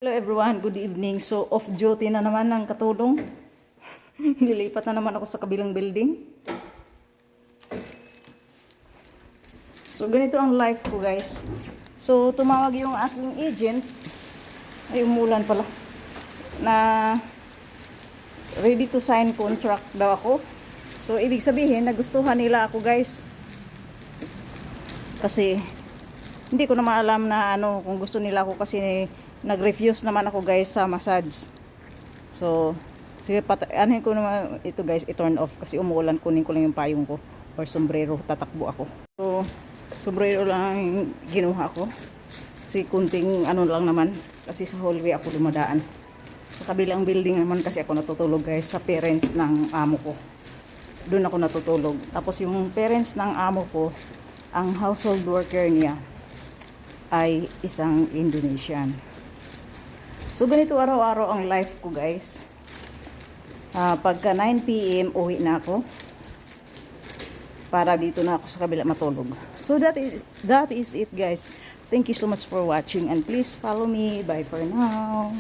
Hello everyone, good evening. So off duty na naman ng katulong. Nilipat na naman ako sa kabilang building. So ganito ang life ko, guys. So tumawag yung aking agent. Ay, umulan pala. Na ready to sign contract daw ako. So ibig sabihin, nagustuhan nila ako, guys. Kasi hindi ko naman alam na kung gusto nila ako, kasi nag-refuse naman ako, guys, sa massage. So sige, anuhin ko naman ito, guys, i-turn off kasi umuulan. Kunin ko lang yung payong ko or sombrero, tatakbo ako. So sombrero lang ginuha ko kasi kunting lang naman, kasi sa hallway ako dumadaan. Sa kabilang building naman kasi ako natutulog, guys, sa parents ng amo ko. Doon ako natutulog. Tapos yung parents ng amo ko, ang household worker niya ay isang Indonesian. So ganito araw-araw ang life ko, guys. Pagka 9 PM uwi na ako para dito na ako sa kabila matulog. So that is it, guys. Thank you so much for watching and please follow me. Bye for now.